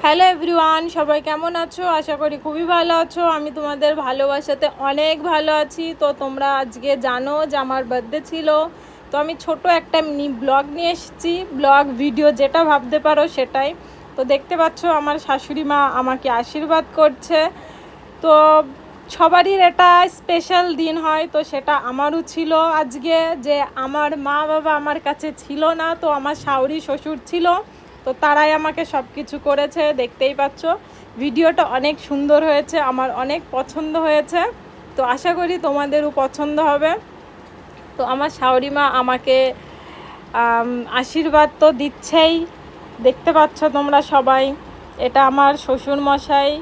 Hello everyone, সবাই কেমন আছো? আশা করি খুবই ভালো আছো। আমি তোমাদের ভালোবাসাতে অনেক ভালো আছি। তো তোমরা আজকে জানো যে আমার বার্থডে ছিল, তো আমি ছোট একটা মিনি ব্লগ নিয়ে এসেছি। ব্লগ ভিডিও যেটা ভাবতে পারো সেটাই। তো দেখতে পাচ্ছ আমার শাশুড়ি মা আমাকে আশীর্বাদ করছে। তো সবারই এটা স্পেশাল দিন হয়, তো সেটা আমারও ছিল আজকে, যে আমার মা বাবা আমার কাছে ছিল না, তো আমার শাশুড়ি শ্বশুর ছিল, তো তারাই আমাকে সব কিছু করেছে। দেখতেই পাচ্ছ ভিডিওটা অনেক সুন্দর হয়েছে, আমার অনেক পছন্দ হয়েছে। তো আশা করি তোমাদেরও পছন্দ হবে। তো আমার শাশুড়ি মা আমাকে আশীর্বাদ তো দিচ্ছেই, দেখতে পাচ্ছ তোমরা সবাই। এটা আমার শ্বশুর মশাই,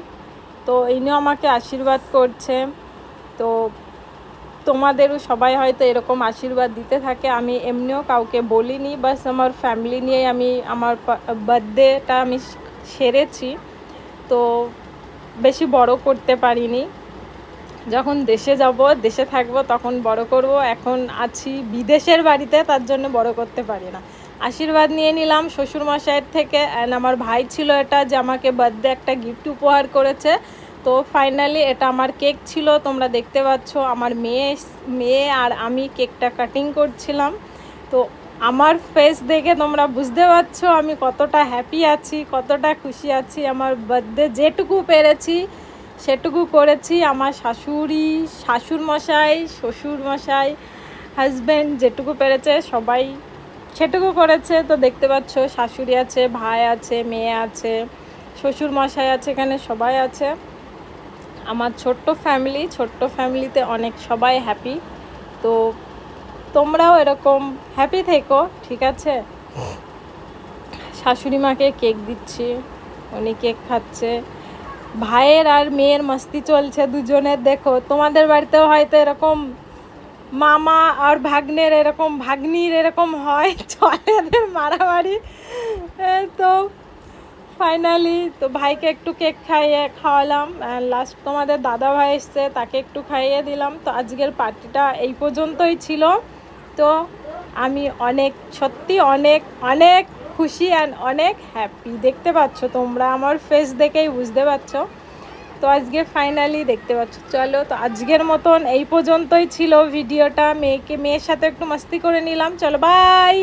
তো ইনিও আমাকে আশীর্বাদ করছে। তো তোমাদেরও সবাই হয়তো এরকম আশীর্বাদ দিতে থাকে। আমি এমনিও কাউকে বলিনি, বাস আমার ফ্যামিলি নিয়ে আমি আমার বার্থডেটা আমি সেরেছি। তো বেশি বড় করতে পারিনি। যখন দেশে যাব, দেশে থাকবো, তখন বড় করব। এখন আছি বিদেশের বাড়িতে, তার জন্য বড় করতে পারি না। আশীর্বাদ নিয়ে নিলাম শ্বশুরমশাইয়ের থেকে। অ্যান্ড আমার ভাই ছিল এটা, যে আমাকে বার্থডে একটা গিফট উপহার করেছে। তো ফাইনালি এটা আমার কেক ছিল, তোমরা দেখতে পাচ্ছ। আমার মেয়ে আর আমি কেকটা কাটিং করছিলাম। তো আমার ফেস দেখে তোমরা বুঝতে পারছো আমি কতটা হ্যাপি আছি, কতটা খুশি আছি। আমার বার্থডে যেটুকু পেরেছি সেটুকু করেছি। আমার শ্বশুরমশাই, শ্বশুরমশাই, হাজব্যান্ড যেটুকু পেরেছে সবাই সেটুকু করেছে। তো দেখতে পাচ্ছ শাশুড়ি আছে, ভাই আছে, মেয়ে আছে, শ্বশুরমশাই আছে, এখানে সবাই আছে। আমার ছোট্ট ফ্যামিলিতে অনেক সবাই হ্যাপি। তো তোমরাও এরকম হ্যাপি থেকো, ঠিক আছে? শাশুড়ি মাকে কেক দিচ্ছি, উনি কেক খাচ্ছে। ভাইয়ের আর মেয়ের মাস্তি চলছে দুজনের। দেখো তোমাদের বাড়িতেও হয়তো এরকম মামা আর ভাগ্নের এরকম ভাগ্নির এরকম হয়, চলে এদের মারামারি। তো ফাইনালি তো ভাইকে একটু কেক খাওয়ালাম। লাস্ট তোমাদের দাদা ভাই এসছে, তাকে একটু খাইয়ে দিলাম। তো আজকের পার্টিটা এই পর্যন্তই ছিল। তো আমি সত্যি অনেক অনেক খুশি অ্যান্ড অনেক হ্যাপি। দেখতে পাচ্ছ তোমরা, আমার ফেস দেখেই বুঝতে পারছো। তো আজকে ফাইনালি দেখতে পাচ্ছ। চলো, তো আজকের মতন এই পর্যন্তই ছিল ভিডিওটা। মেয়ের সাথে একটু মাস্তি করে নিলাম। চলো, বাই।